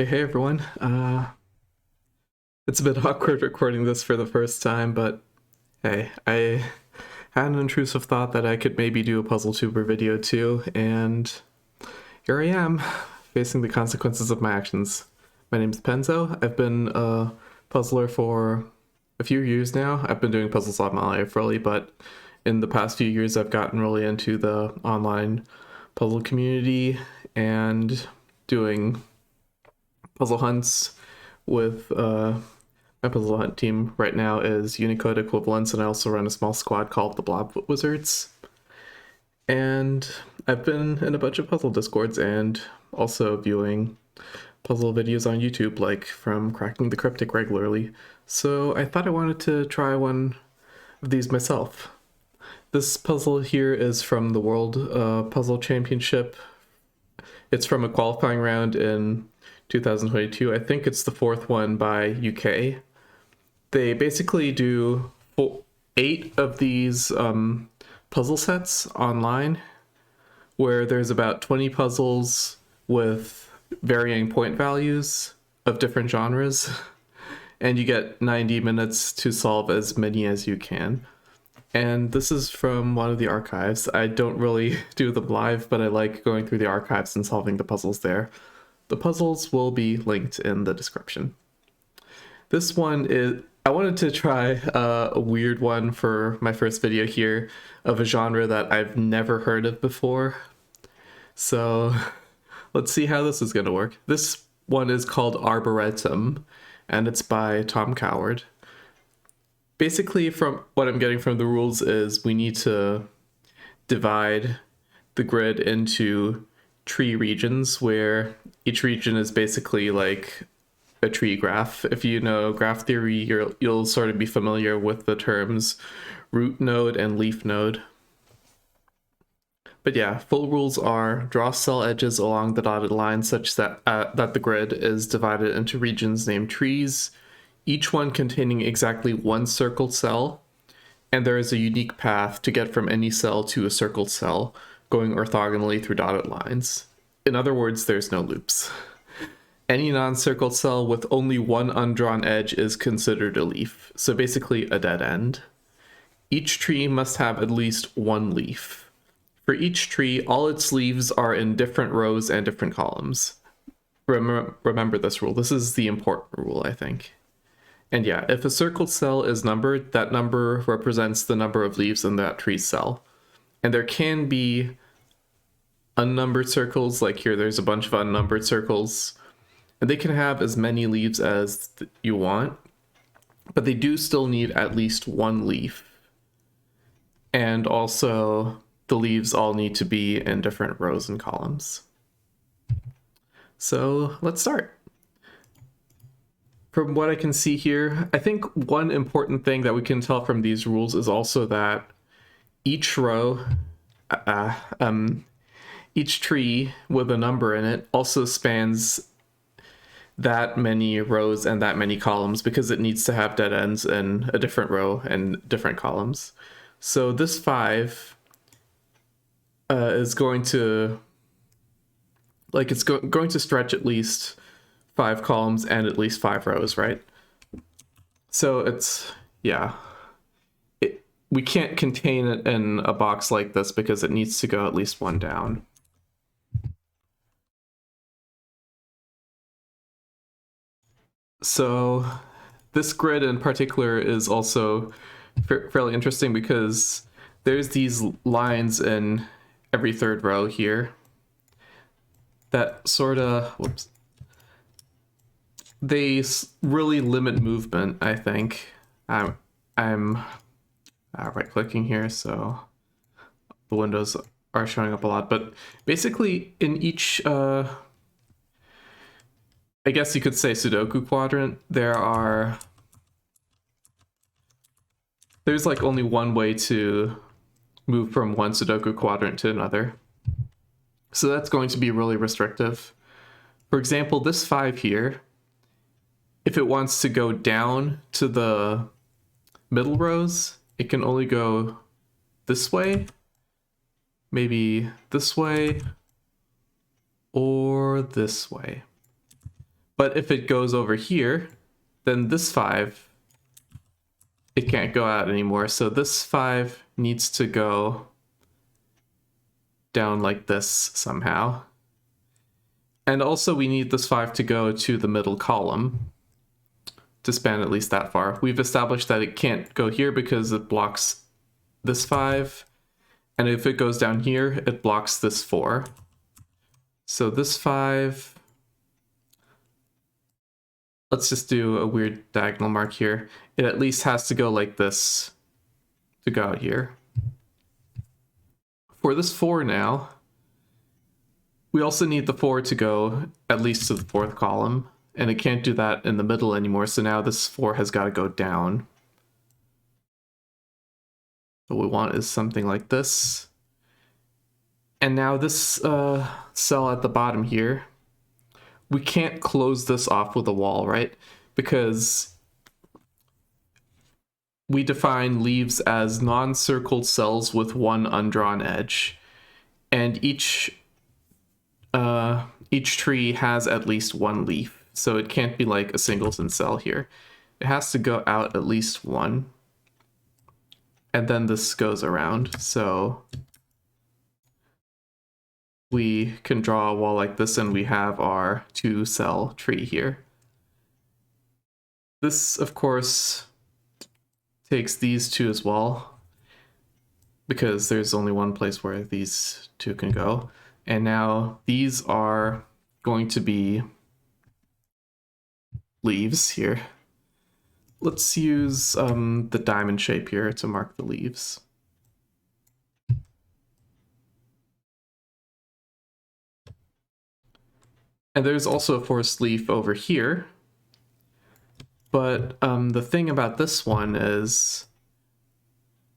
Hey everyone. It's a bit awkward recording this for the first time, but hey, I had an intrusive thought that I could maybe do a puzzletuber video too, and here I am, facing the consequences of my actions. My name's Penzo. I've been a puzzler for a few years now. I've been doing puzzles all my life, really, but in the past few years I've gotten really into the online puzzle community and doing puzzle hunts with my puzzle hunt team right now is Unicode, Equivalence, and I also run a small squad called the Blob Wizards. And I've been in a bunch of puzzle discords and also viewing puzzle videos on YouTube, like from Cracking the Cryptic regularly. So I thought I wanted to try one of these myself. This puzzle here is from the World Puzzle Championship. It's from a qualifying round in 2022. I think it's the fourth one by UK. They basically do 8 of these puzzle sets online, where there's about 20 puzzles with varying point values of different genres, and you get 90 minutes to solve as many as you can. And this is from one of the archives. I don't really do them live, but I like going through the archives and solving the puzzles there. The puzzles will be linked in the description. This one is, I wanted to try a weird one for my first video here of a genre that I've never heard of before. So let's see how this is going to work. This one is called Arboretum, and it's by Tom Coward. Basically, from what I'm getting from the rules is we need to divide the grid into tree regions, where each region is basically like a tree graph. If you know graph theory, you'll sort of be familiar with the terms root node and leaf node. But yeah, full rules are draw cell edges along the dotted line such that the grid is divided into regions named trees, each one containing exactly one circled cell, and there is a unique path to get from any cell to a circled cell, going orthogonally through dotted lines. In other words, there's no loops. Any non-circled cell with only one undrawn edge is considered a leaf, so basically a dead end. Each tree must have at least one leaf. For each tree, all its leaves are in different rows and different columns. Remember this rule. This is the important rule, I think. And yeah, if a circled cell is numbered, that number represents the number of leaves in that tree cell. And there can be unnumbered circles, like here there's a bunch of unnumbered circles, and they can have as many leaves as you want, but they do still need at least one leaf. And also the leaves all need to be in different rows and columns. So let's start. From what I can see here, I think one important thing that we can tell from these rules is also that each row, each tree with a number in it also spans that many rows and that many columns because it needs to have dead ends in a different row and different columns. So this 5 is going to, like, it's going to stretch at least 5 columns and at least 5 rows, right? So it's, yeah. We can't contain it in a box like this because it needs to go at least one down. So this grid in particular is also fairly interesting because there's these lines in every third row here that sort of, whoops, they really limit movement, I think. I'm right-clicking here, so the windows are showing up a lot. But basically, in each, I guess you could say Sudoku quadrant, there's like only one way to move from one Sudoku quadrant to another. So that's going to be really restrictive. For example, this 5 here, if it wants to go down to the middle rows, it can only go this way, maybe this way, or this way. But if it goes over here, then this 5, it can't go out anymore. So this 5 needs to go down like this somehow. And also we need this 5 to go to the middle column to span at least that far. We've established that it can't go here because it blocks this 5. And if it goes down here, it blocks this 4. So this 5, let's just do a weird diagonal mark here. It at least has to go like this to go out here. For this 4 now, we also need the 4 to go at least to the 4th column, and it can't do that in the middle anymore, so now this 4 has got to go down. What we want is something like this. And now this cell at the bottom here, we can't close this off with a wall, right? Because we define leaves as non-circled cells with one undrawn edge. And each tree has at least one leaf. So it can't be like a singleton cell here. It has to go out at least one. And then this goes around. So we can draw a wall like this and we have our 2-cell tree here. This, of course, takes these 2 as well, because there's only one place where these 2 can go. And now these are going to be leaves here. Let's use the diamond shape here to mark the leaves. And there's also a forest leaf over here. But the thing about this one is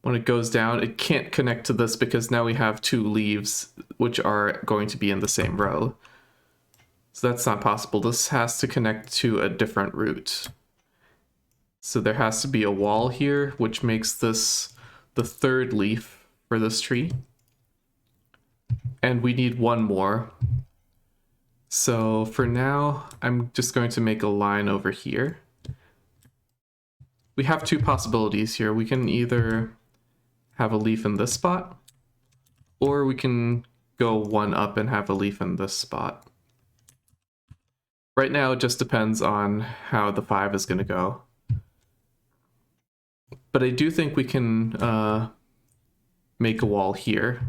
when it goes down, it can't connect to this because now we have 2 leaves which are going to be in the same row. So that's not possible. This has to connect to a different root. So there has to be a wall here, which makes this the 3rd leaf for this tree. And we need one more. So for now, I'm just going to make a line over here. We have 2 possibilities here. We can either have a leaf in this spot, or we can go 1 up and have a leaf in this spot. Right now, it just depends on how the 5 is going to go. But I do think we can make a wall here.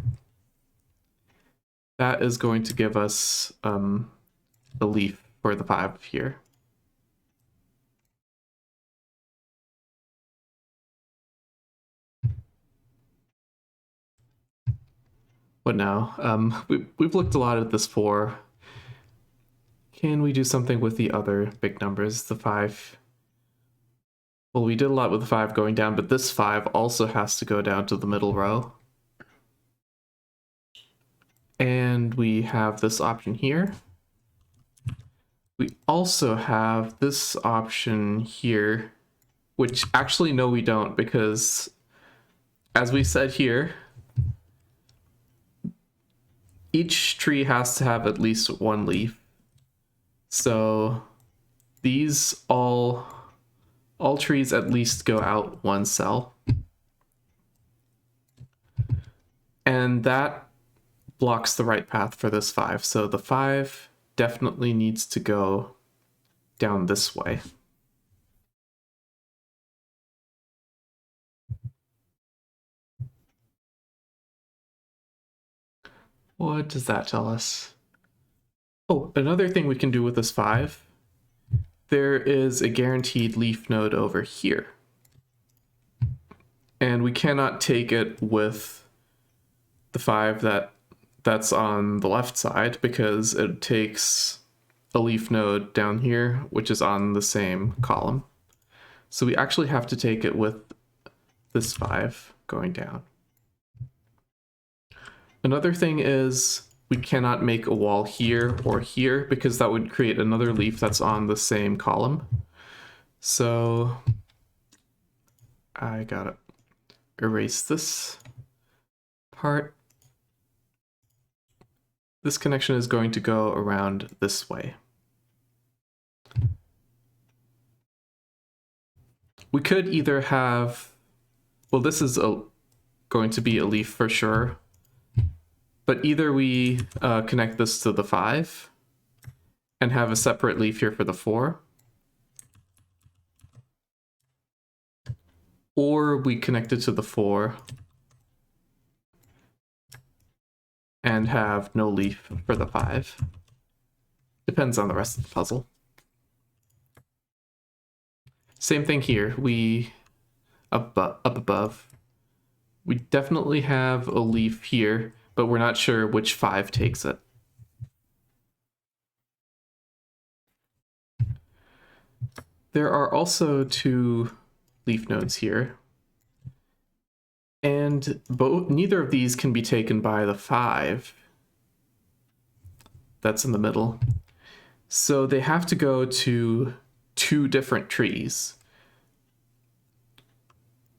That is going to give us a leaf for the 5 here. What now? We've looked a lot at this 4. Can we do something with the other big numbers, the 5? Well, we did a lot with the 5 going down, but this 5 also has to go down to the middle row. And we have this option here. We also have this option here, which actually, no, we don't, because as we said here, each tree has to have at least 1 leaf. So these all trees at least go out 1 cell. And that blocks the right path for this 5. So the 5 definitely needs to go down this way. What does that tell us? Oh, another thing we can do with this 5, there is a guaranteed leaf node over here. And we cannot take it with the 5 that's on the left side because it takes a leaf node down here, which is on the same column. So we actually have to take it with this 5 going down. Another thing is we cannot make a wall here or here because that would create another leaf that's on the same column. So I gotta erase this part. This connection is going to go around this way. we could either have, well, this is going to be a leaf for sure, but either we connect this to the 5 and have a separate leaf here for the 4, or we connect it to the 4 and have no leaf for the 5. Depends on the rest of the puzzle. Same thing here, we, up above, we definitely have a leaf here, but we're not sure which 5 takes it. There are also 2 leaf nodes here, and neither of these can be taken by the 5 that's in the middle. So they have to go to 2 different trees.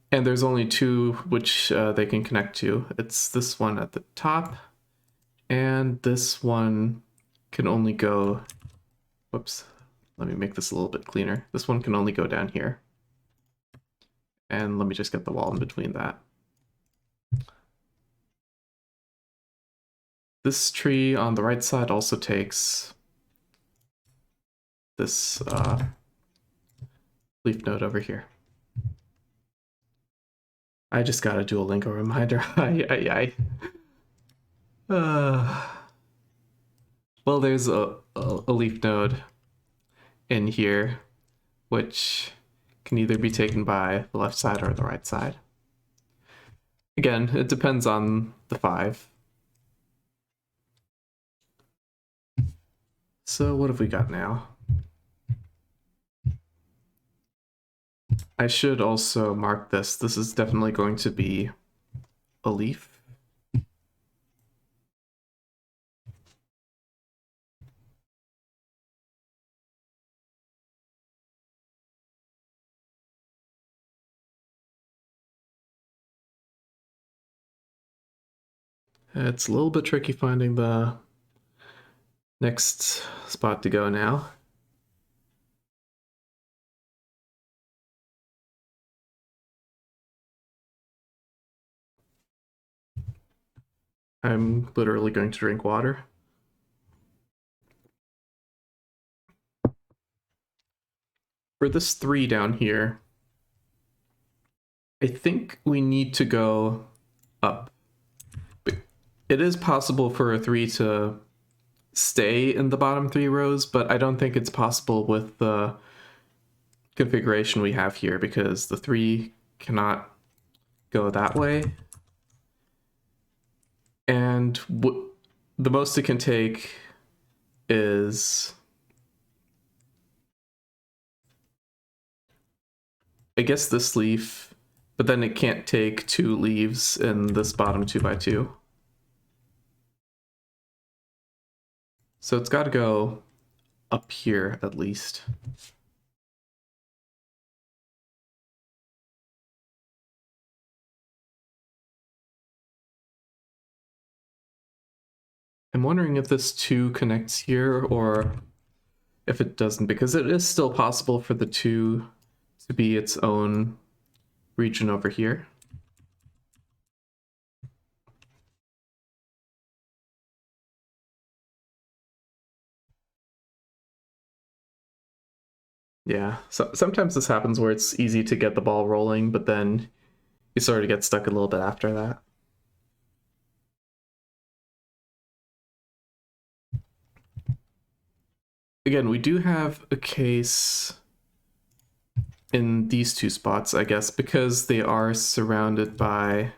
And there's only 2 which they can connect to. It's this one at the top, and this one can only go, whoops, let me make this a little bit cleaner. This one can only go down here. And let me just get the wall in between that. This tree on the right side also takes this leaf node over here. I just got a Duolingo reminder. Well, there's a leaf node in here, which can either be taken by the left side or the right side. Again, it depends on the 5. So what have we got now? I should also mark this. This is definitely going to be a leaf. It's a little bit tricky finding the next spot to go now. I'm literally going to drink water. For this 3 down here, I think we need to go up. It is possible for a 3 to stay in the bottom 3 rows, but I don't think it's possible with the configuration we have here, because the 3 cannot go that way. And the most it can take is, I guess, this leaf, but then it can't take 2 leaves in this bottom 2x2. So it's got to go up here at least. I'm wondering if this 2 connects here or if it doesn't, because it is still possible for the 2 to be its own region over here. Yeah, so sometimes this happens where it's easy to get the ball rolling, but then you sort of get stuck a little bit after that. Again, we do have a case in these 2 spots, I guess, because they are surrounded by...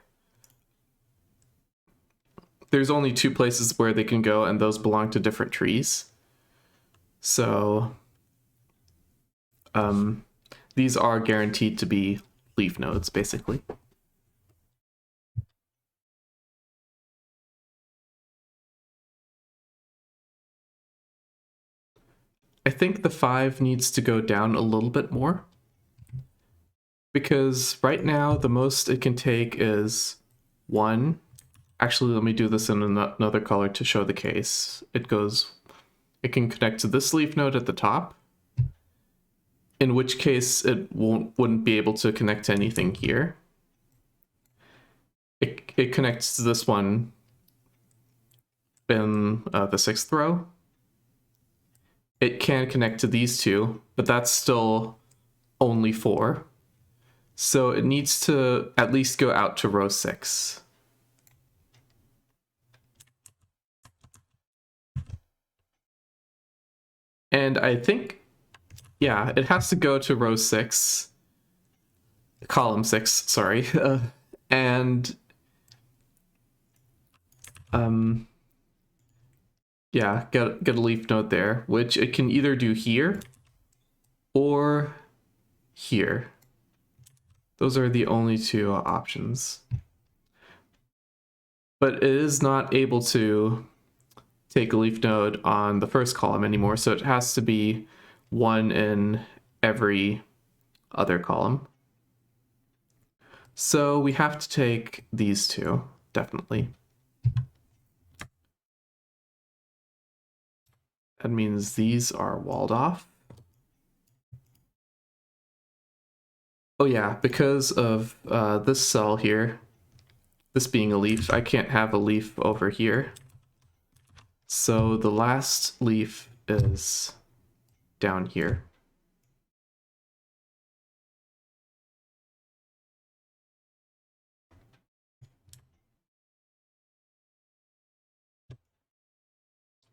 There's only 2 places where they can go, and those belong to different trees. So these are guaranteed to be leaf nodes, basically. I think the 5 needs to go down a little bit more, because right now the most it can take is 1. Actually, let me do this in another color to show the case. It can connect to this leaf node at the top, in which case it wouldn't be able to connect to anything here. It connects to this one in the 6th row. It can connect to these two, but that's still only 4. So it needs to at least go out to row 6. And I think, yeah, it has to go to row 6, column 6, sorry. And yeah, get a leaf node there, which it can either do here or here. Those are the only two options. But it is not able to take a leaf node on the first column anymore, so it has to be one in every other column. So we have to take these two, definitely. That means these are walled off. Oh yeah, because of this cell here, this being a leaf, I can't have a leaf over here. So the last leaf is down here.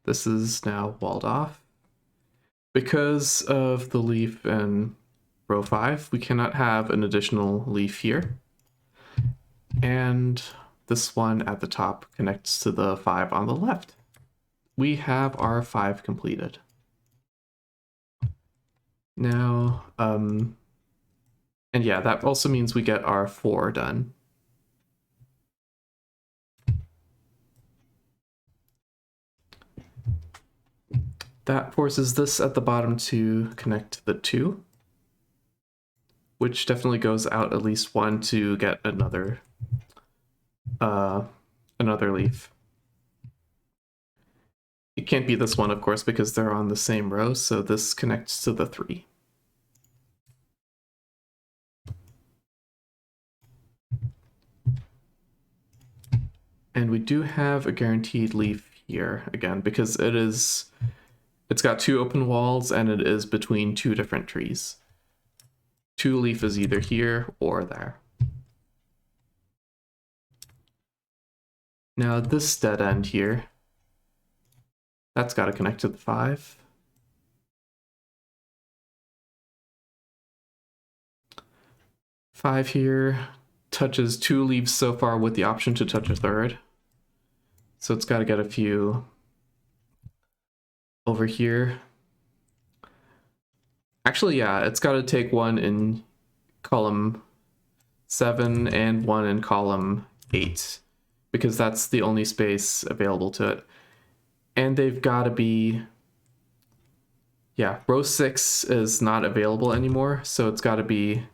This is now walled off. Because of the leaf in row 5, we cannot have an additional leaf here. And this one at the top connects to the 5 on the left. We have our 5 completed. Now, and yeah, that also means we get our 4 done. That forces this at the bottom to connect to the 2, which definitely goes out at least 1 to get another leaf. It can't be this one, of course, because they're on the same row, so this connects to the 3. And we do have a guaranteed leaf here, again, because it's got 2 open walls and it is between 2 different trees. 2 leaf is either here or there. Now this dead end here, that's got to connect to the 5. Five here touches 2 leaves so far with the option to touch a 3rd. So it's got to get a few over here. Actually, yeah, it's got to take 1 in column 7 and 1 in column 8, because that's the only space available to it. And they've got to be, yeah, row 6 is not available anymore, so it's got to be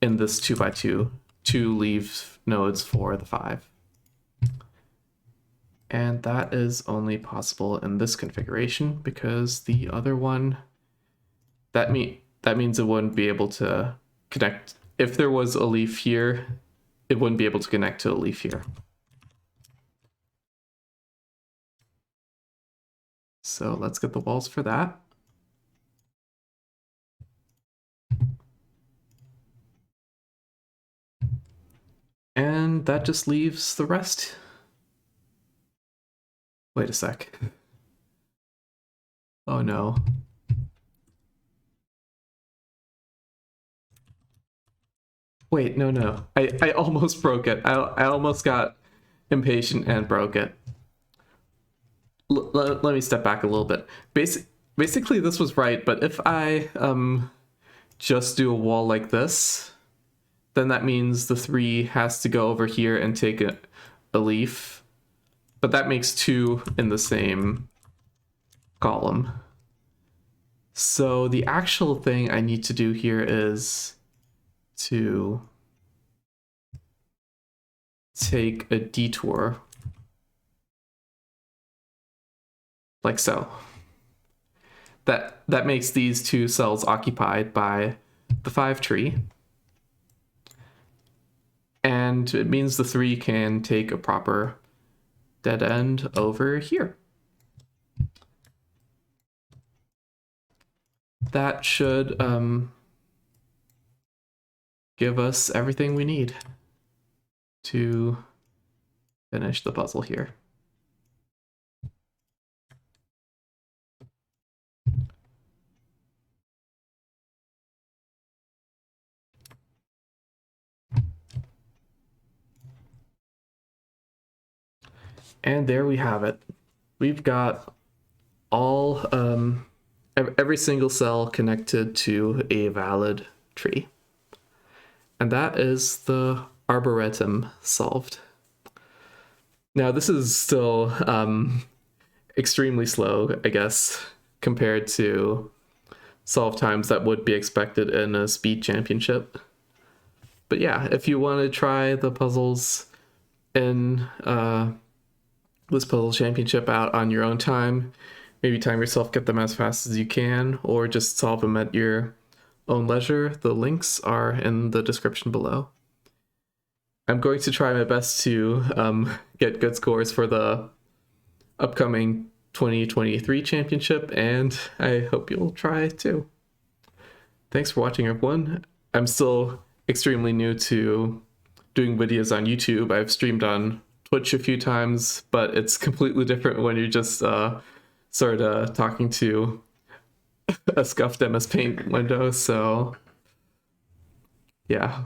in this 2x2, 2 leaf nodes for the 5. And that is only possible in this configuration because the other one, that means it wouldn't be able to connect. If there was a leaf here, it wouldn't be able to connect to a leaf here. So let's get the walls for that. And that just leaves the rest. Wait a sec. Oh no. Wait, no. I almost broke it. I almost got impatient and broke it. Let me step back a little bit. Basically, this was right, but if I just do a wall like this, then that means the 3 has to go over here and take a leaf. But that makes 2 in the same column. So the actual thing I need to do here is to take a detour like so. that makes these two cells occupied by the 5 tree. And it means the 3 can take a proper dead end over here. That should give us everything we need to finish the puzzle here. And there we have it. We've got all every single cell connected to a valid tree. And that is the Arboretum solved. Now this is still extremely slow, I guess, compared to solve times that would be expected in a speed championship. But yeah, if you want to try the puzzles in this puzzle championship out on your own time, maybe time yourself, get them as fast as you can, or just solve them at your own leisure, the links are in the description below. I'm going to try my best to get good scores for the upcoming 2023 championship, and I hope you'll try too. Thanks for watching, everyone. I'm still extremely new to doing videos on YouTube. I've streamed on Twitch a few times, but it's completely different when you're just sort of talking to a scuffed MS Paint window, so yeah.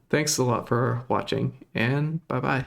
Thanks a lot for watching, and bye-bye.